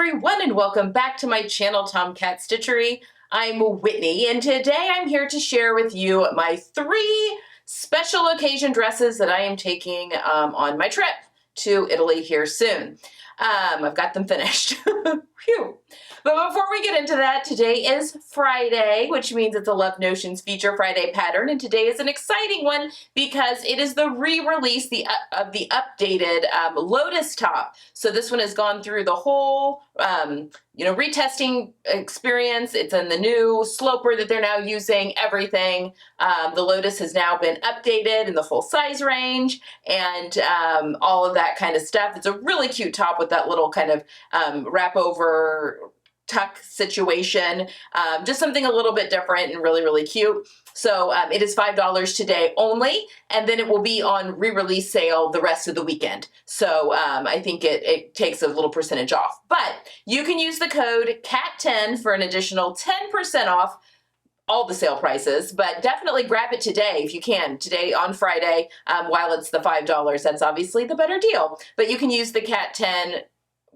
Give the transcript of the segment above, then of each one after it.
everyone, and welcome back to my channel, Tomcat Stitchery. I'm Whitney, and today I'm here to share with you my 3 special occasion dresses that I am taking on my trip to Italy here soon. I've got them finished. Phew. But before we get into that, today is Friday, which means it's a Love Notions Feature Friday pattern, and today is an exciting one because it is the re-release of the updated Lotus top. So this one has gone through the whole, retesting experience. It's in the new sloper that they're now using, everything. The Lotus has now been updated in the full size range and all of that kind of stuff. It's a really cute top with that little kind of wrap over tuck situation, just something a little bit different and really, really cute. So it is $5 today only, and then it will be on re-release sale the rest of the weekend. So I think it takes a little percentage off. But you can use the code CAT10 for an additional 10% off all the sale prices, but definitely grab it today if you can, today on Friday, while it's the $5. That's obviously the better deal. But you can use the CAT10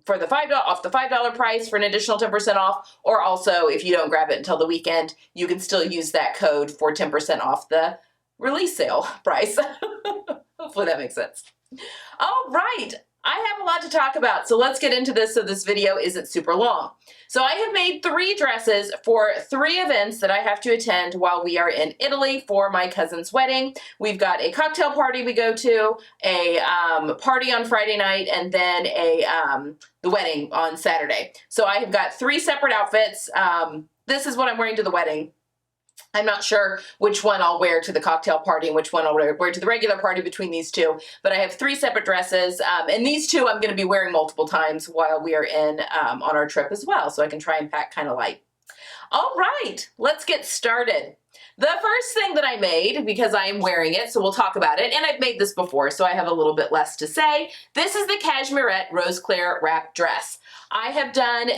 for the $5 price for an additional 10% off, or also if you don't grab it until the weekend, you can still use that code for 10% off the release sale price. Hopefully that makes sense. All right, I have a lot to talk about, so let's get into this so this video isn't super long. So I have made 3 dresses for 3 events that I have to attend while we are in Italy for my cousin's wedding. We've got a cocktail party we go to, a party on Friday night, and then the wedding on Saturday. So I have got 3 separate outfits. This is what I'm wearing to the wedding. I'm not sure which one I'll wear to the cocktail party and which one I'll wear to the regular party between these 2, but I have 3 separate dresses, and these 2 I'm going to be wearing multiple times while we are on our trip as well, so I can try and pack kind of light. All right, let's get started. The first thing that I made, because I am wearing it, so we'll talk about it, and I've made this before, so I have a little bit less to say. This is the Cashmere Rose Claire wrap dress. I have done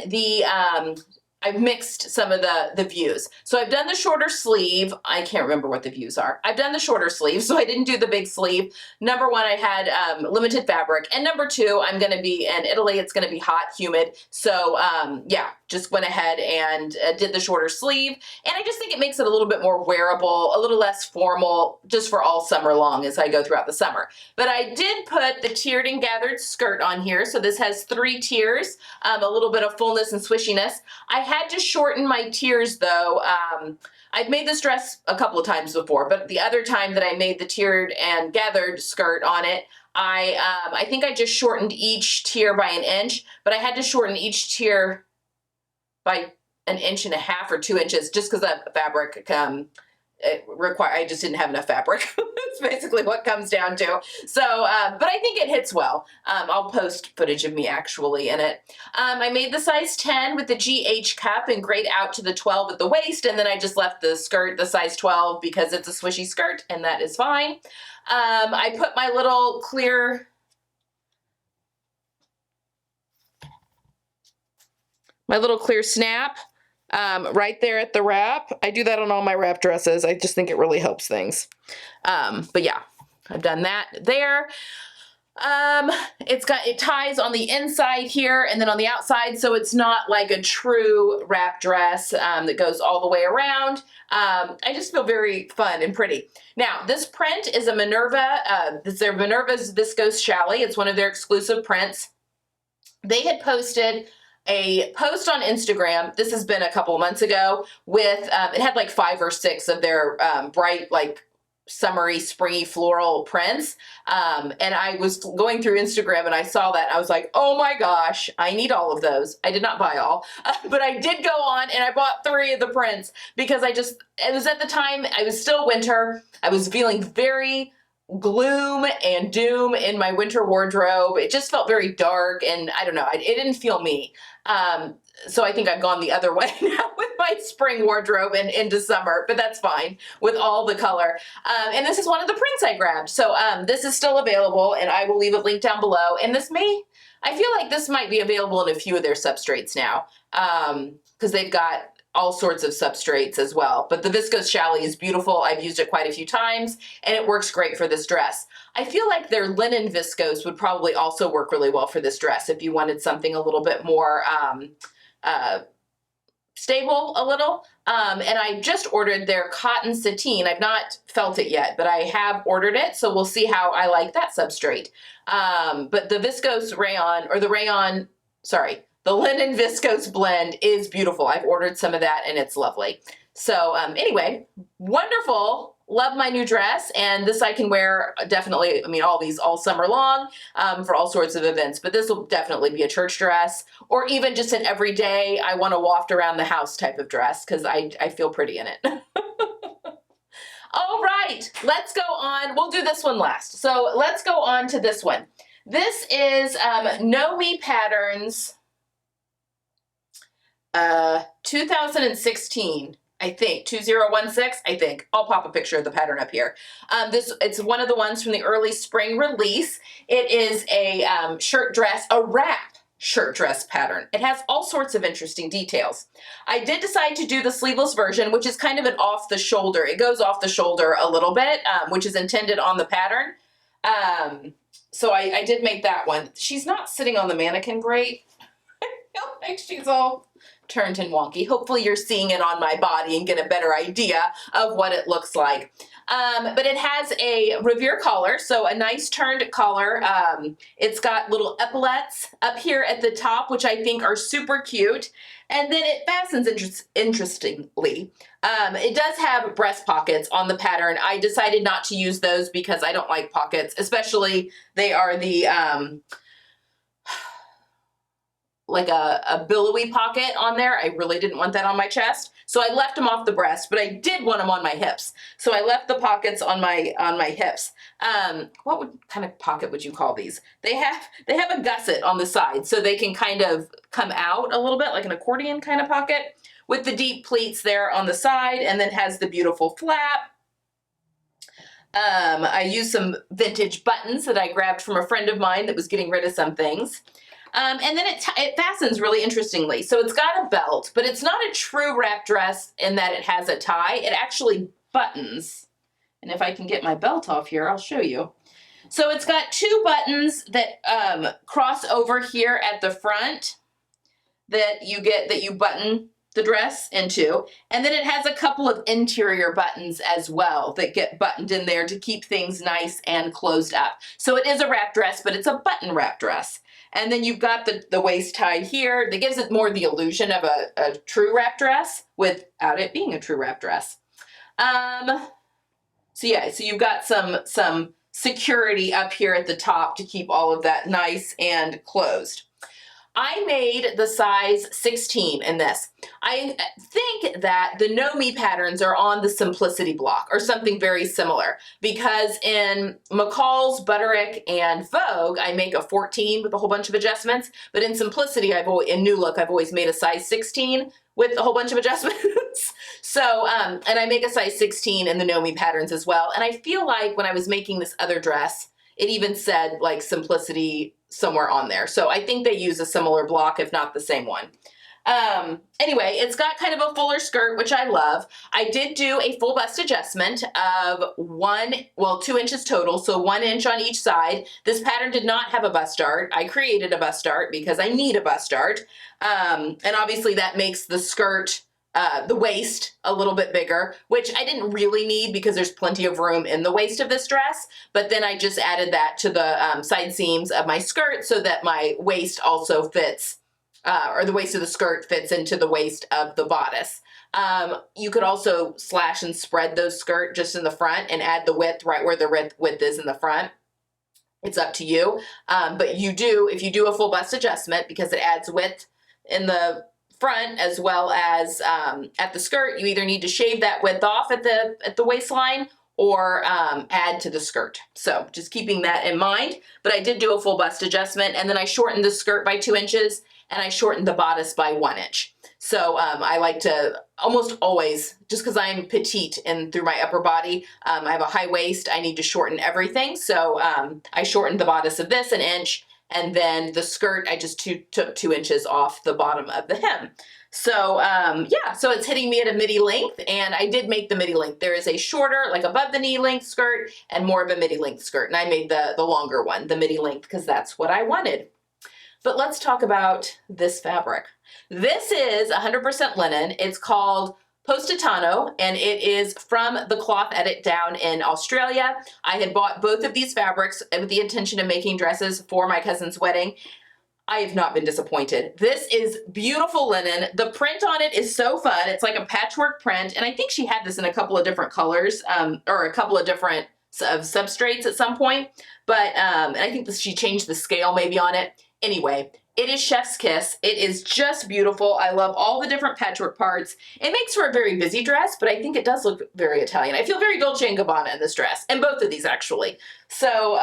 I've mixed some of the views. So I've done the shorter sleeve. I can't remember what the views are. I've done the shorter sleeve, so I didn't do the big sleeve. Number 1, I had limited fabric. And number 2, I'm gonna be in Italy. It's gonna be hot, humid. So yeah, just went ahead and did the shorter sleeve. And I just think it makes it a little bit more wearable, a little less formal, just for all summer long as I go throughout the summer. But I did put the tiered and gathered skirt on here. So this has 3 tiers, a little bit of fullness and swishiness. I had to shorten my tiers though. I've made this dress a couple of times before, but the other time that I made the tiered and gathered skirt on it, I think I just shortened each tier by 1 inch, but I had to shorten each tier by 1.5 inches or 2 inches just because that fabric I just didn't have enough fabric. That's basically what comes down to. So, but I think it hits well. I'll post footage of me actually in it. I made the size 10 with the GH cup and grayed out to the 12 at the waist, and then I just left the skirt the size 12 because it's a swishy skirt, and that is fine. I put my little clear snap right there at the wrap. I do that on all my wrap dresses. I just think it really helps things. But yeah, I've done that there. It ties on the inside here and then on the outside, so it's not like a true wrap dress that goes all the way around. I just feel very fun and pretty. Now, this print is a Minerva. This is their Minerva's Viscose Chalet. It's one of their exclusive prints. They had posted a post on Instagram. This has been a couple of months ago with, it had like 5 or 6 of their bright, like summery, springy floral prints. And I was going through Instagram and I saw that. I was like, oh my gosh, I need all of those. I did not buy all, but I did go on and I bought 3 of the prints because it was at the time, I was still winter. I was feeling very gloom and doom in my winter wardrobe. It just felt very dark and I don't know, it didn't feel me. So I think I've gone the other way now with my spring wardrobe and into summer, but that's fine with all the color. And this is one of the prints I grabbed. So this is still available and I will leave a link down below. And I feel like this might be available in a few of their substrates now because they've got all sorts of substrates as well. But the viscose challis is beautiful. I've used it quite a few times and it works great for this dress. I feel like their linen viscose would probably also work really well for this dress if you wanted something a little bit more stable a little. And I just ordered their cotton sateen. I've not felt it yet, but I have ordered it. So we'll see how I like that substrate. But the viscose rayon, or the rayon, sorry, the linen viscose blend is beautiful. I've ordered some of that and it's lovely. So anyway, wonderful. Love my new dress, and this I can wear definitely, I mean, all these all summer long for all sorts of events, but this will definitely be a church dress or even just an everyday, I want to waft around the house type of dress because I feel pretty in it. All right, let's go on. We'll do this one last. So let's go on to this one. This is Know Me Patterns 2016. I think 2016, I think. I'll pop a picture of the pattern up here. It's one of the ones from the early spring release. It is a shirt dress, a wrap shirt dress pattern. It has all sorts of interesting details. I did decide to do the sleeveless version, which is kind of an off the shoulder. It goes off the shoulder a little bit, which is intended on the pattern. So I did make that one. She's not sitting on the mannequin great. I feel like she's all turned and wonky. Hopefully you're seeing it on my body and get a better idea of what it looks like. But it has a Revere collar, so a nice turned collar. It's got little epaulets up here at the top, which I think are super cute. And then it fastens interestingly. It does have breast pockets on the pattern. I decided not to use those because I don't like pockets, especially they are the like a billowy pocket on there. I really didn't want that on my chest. So I left them off the breast, but I did want them on my hips. So I left the pockets on my hips. What kind of pocket would you call these? They have a gusset on the side so they can kind of come out a little bit like an accordion kind of pocket with the deep pleats there on the side, and then has the beautiful flap. I used some vintage buttons that I grabbed from a friend of mine that was getting rid of some things. And then it fastens really interestingly. So it's got a belt, but it's not a true wrap dress in that it has a tie. It actually buttons. And if I can get my belt off here, I'll show you. So it's got two buttons that cross over here at the front that you button the dress into. And then it has a couple of interior buttons as well that get buttoned in there to keep things nice and closed up. So it is a wrap dress, but it's a button wrap dress. And then you've got the waist tie here that gives it more the illusion of a true wrap dress without it being a true wrap dress. So yeah, so you've got some security up here at the top to keep all of that nice and closed. I made the size 16 in this. I think that the Know Me patterns are on the Simplicity block or something very similar, because in McCall's, Butterick, and Vogue, I make a 14 with a whole bunch of adjustments, but in Simplicity, in New Look, I've always made a size 16 with a whole bunch of adjustments. So, and I make a size 16 in the Know Me patterns as well. And I feel like when I was making this other dress, it even said like Simplicity somewhere on there. So I think they use a similar block, if not the same one. Anyway, it's got kind of a fuller skirt, which I love. I did do a full bust adjustment of 2 inches total, so 1 inch on each side. This pattern did not have a bust dart. I created a bust dart because I need a bust dart. And obviously that makes the skirt, the waist a little bit bigger, which I didn't really need because there's plenty of room in the waist of this dress. But then I just added that to the side seams of my skirt so that my waist also fits, or the waist of the skirt fits into the waist of the bodice. You could also slash and spread those skirt just in the front and add the width right where the width is in the front. It's up to you. But if you do a full bust adjustment, because it adds width in the front as well as at the skirt, you either need to shave that width off at the waistline or add to the skirt. So just keeping that in mind. But I did do a full bust adjustment, and then I shortened the skirt by 2 inches and I shortened the bodice by 1 inch. So I like to almost always, just because I'm petite and through my upper body, I have a high waist, I need to shorten everything. So I shortened the bodice of this 1 inch, and then the skirt, I just took 2 inches off the bottom of the hem. So yeah, so it's hitting me at a midi length, and I did make the midi length. There is a shorter, like above the knee length skirt, and more of a midi length skirt, and I made the longer one, the midi length, because that's what I wanted. But let's talk about this fabric. This is 100% linen. It's called Positano, and it is from the Cloth Edit down in Australia. I had bought both of these fabrics with the intention of making dresses for my cousin's wedding. I have not been disappointed. This is beautiful linen. The print on it is so fun. It's like a patchwork print, and I think she had this in a couple of different colors, or a couple of different substrates at some point, but and I think she changed the scale maybe on it. Anyway, it is chef's kiss. It is just beautiful. I love all the different patchwork parts. It makes for a very busy dress, but I think it does look very Italian. I feel very Dolce & Gabbana in this dress, and both of these actually. So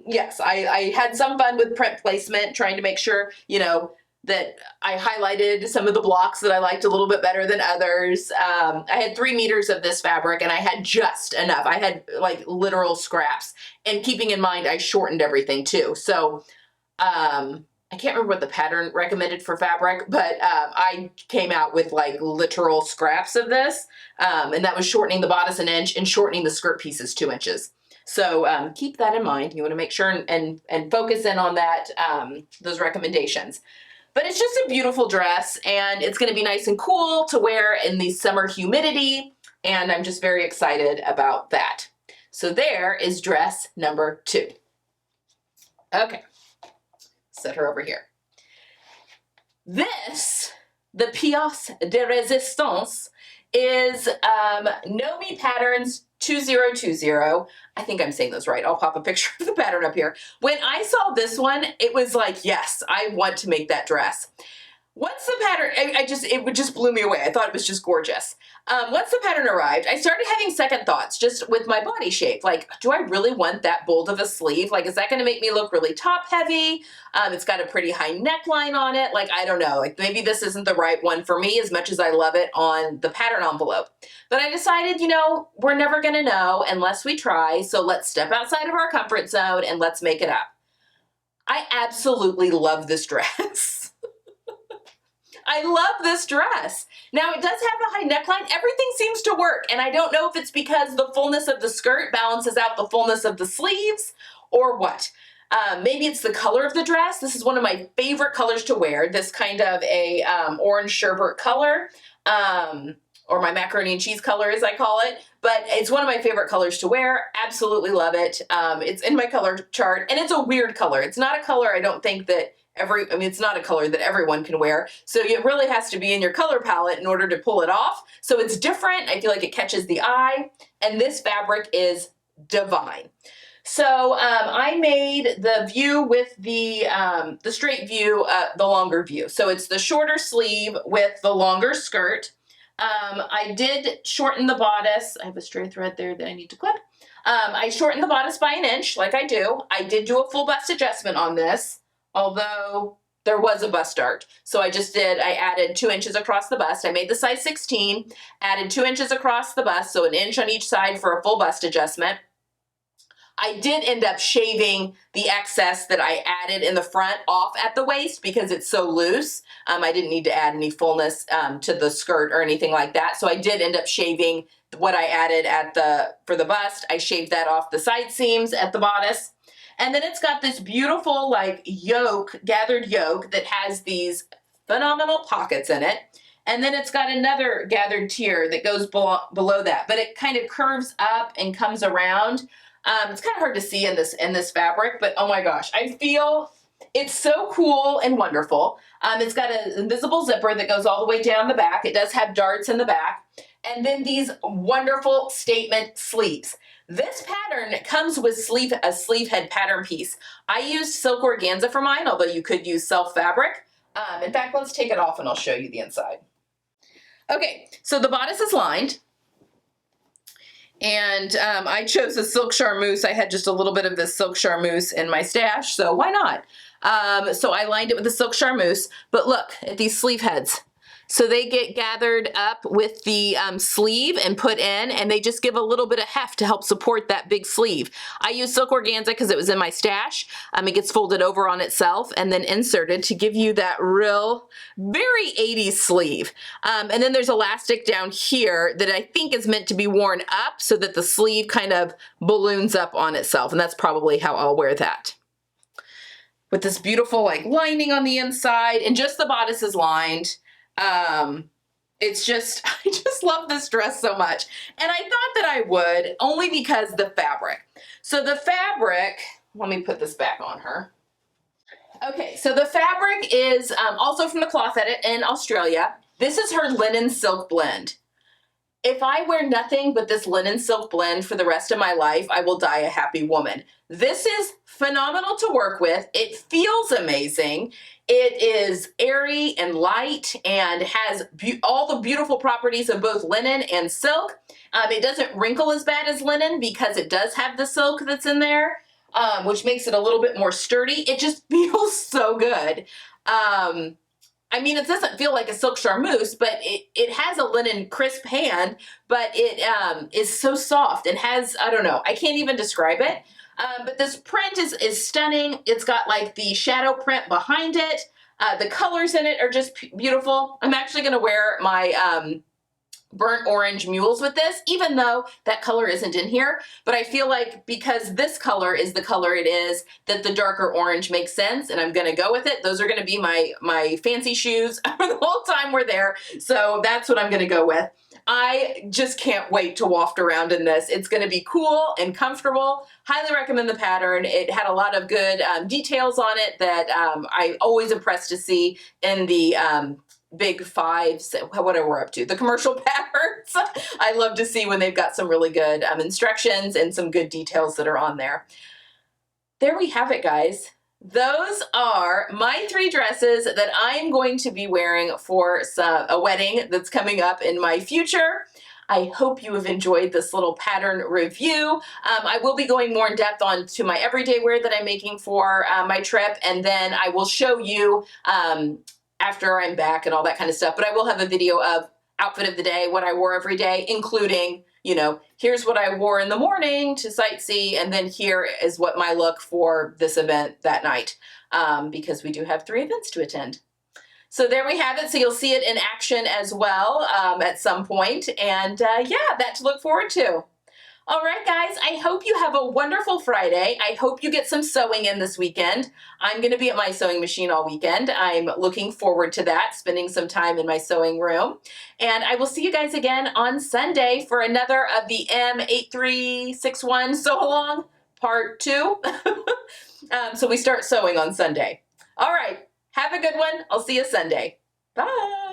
yes, I had some fun with print placement, trying to make sure, you know, that I highlighted some of the blocks that I liked a little bit better than others. I had 3 meters of this fabric, and I had just enough. I had like literal scraps, and keeping in mind I shortened everything too. So I can't remember what the pattern recommended for fabric, but I came out with like literal scraps of this, and that was shortening the bodice an inch and shortening the skirt pieces 2 inches. So keep that in mind. You want to make sure and focus in on that, those recommendations. But it's just a beautiful dress, and it's going to be nice and cool to wear in the summer humidity, and I'm just very excited about that. So there is dress number 2. Okay. Set her over here. This, the pièce de résistance, is Nomi Patterns 2020. I think I'm saying those right. I'll pop a picture of the pattern up here. When I saw this one, it was like, yes, I want to make that dress. Once the pattern, it just blew me away. I thought it was just gorgeous. Once the pattern arrived, I started having second thoughts just with my body shape. Like, do I really want that bold of a sleeve? Like, is that going to make me look really top heavy? It's got a pretty high neckline on it. Like, I don't know. Like, maybe this isn't the right one for me as much as I love it on the pattern envelope. But I decided, you know, we're never going to know unless we try. So let's step outside of our comfort zone and let's make it up. I absolutely love this dress. I love this dress. Now, it does have a high neckline. Everything seems to work, and I don't know if it's because the fullness of the skirt balances out the fullness of the sleeves or what. Maybe it's the color of the dress. This is one of my favorite colors to wear, this kind of a orange sherbet color, or my macaroni and cheese color, as I call it. But it's one of my favorite colors to wear. Absolutely love it. It's in my color chart, and it's a weird color. It's not a color I don't think that it's not a color that everyone can wear. So it really has to be in your color palette in order to pull it off. So it's different. I feel like it catches the eye, and this fabric is divine. So I made the view with the straight view, the longer view. So it's the shorter sleeve with the longer skirt. I did shorten the bodice. I have a stray thread there that I need to clip. I shortened the bodice by 1 inch, like I do. I did do a full bust adjustment on this, although there was a bust dart. So I added 2 inches across the bust. I made the size 16, added 2 inches across the bust, so 1 inch on each side for a full bust adjustment. I did end up shaving the excess that I added in the front off at the waist because it's so loose. I didn't need to add any fullness to the skirt or anything like that. So I did end up shaving what I added for the bust. I shaved that off the side seams at the bodice. And then it's got this beautiful like gathered yoke that has these phenomenal pockets in it. And then it's got another gathered tier that goes below that, but it kind of curves up and comes around. It's kind of hard to see in this fabric, but oh my gosh, I feel it's so cool and wonderful. It's got an invisible zipper that goes all the way down the back. It does have darts in the back. And then these wonderful statement sleeves. This pattern comes with a sleeve head pattern piece. I used silk organza for mine, although you could use self fabric. In fact, let's take it off and I'll show you the inside. Okay, so the bodice is lined. And I chose a silk charmeuse. I had just a little bit of this silk charmeuse in my stash, so why not? So I lined it with the silk charmeuse, but look at these sleeve heads. So they get gathered up with the sleeve and put in, and they just give a little bit of heft to help support that big sleeve. I use silk organza because it was in my stash. It gets folded over on itself and then inserted to give you that real, very 80s sleeve. And then there's elastic down here that I think is meant to be worn up so that the sleeve kind of balloons up on itself, and that's probably how I'll wear that. With this beautiful like lining on the inside, and just the bodice is lined. It's just, I just love this dress so much. And I thought that I would, only because the fabric. So the fabric, let me put this back on her. Okay, so the fabric is also from the Cloth Edit in Australia. This is her linen silk blend. If I wear nothing but this linen silk blend for the rest of my life, I will die a happy woman. This is phenomenal to work with. It feels amazing. It is airy and light and has all the beautiful properties of both linen and silk. It doesn't wrinkle as bad as linen because it does have the silk that's in there, which makes it a little bit more sturdy. It just feels so good. I mean, it doesn't feel like a silk charmeuse, but it has a linen crisp hand, but it is so soft and has, I don't know, I can't even describe it. But this print is stunning. It's got like the shadow print behind it. The colors in it are just beautiful. I'm actually going to wear my burnt orange mules with this, even though that color isn't in here. But I feel like because this color is the color it is, that the darker orange makes sense, and I'm going to go with it. Those are going to be my fancy shoes for the whole time we're there. So that's what I'm going to go with. I just can't wait to waft around in this. It's going to be cool and comfortable. Highly recommend the pattern. It had a lot of good details on it that I'm always impressed to see in the big fives, whatever we're up to, the commercial patterns. I love to see when they've got some really good instructions and some good details that are on there. There we have it, guys. Those are my 3 dresses that I'm going to be wearing for a wedding that's coming up in my future. I hope you have enjoyed this little pattern review. I will be going more in depth on to my everyday wear that I'm making for my trip, and then I will show you after I'm back and all that kind of stuff. But I will have a video of outfit of the day, what I wore every day, including, you know, here's what I wore in the morning to sightsee, and then here is what my look for this event that night, because we do have 3 events to attend. So there we have it. So you'll see it in action as well at some point, and yeah, that to look forward to. All right, guys, I hope you have a wonderful Friday. I hope you get some sewing in this weekend. I'm going to be at my sewing machine all weekend. I'm looking forward to that, spending some time in my sewing room. And I will see you guys again on Sunday for another of the M8361 Sew Along Part 2. So we start sewing on Sunday. All right, have a good one. I'll see you Sunday. Bye.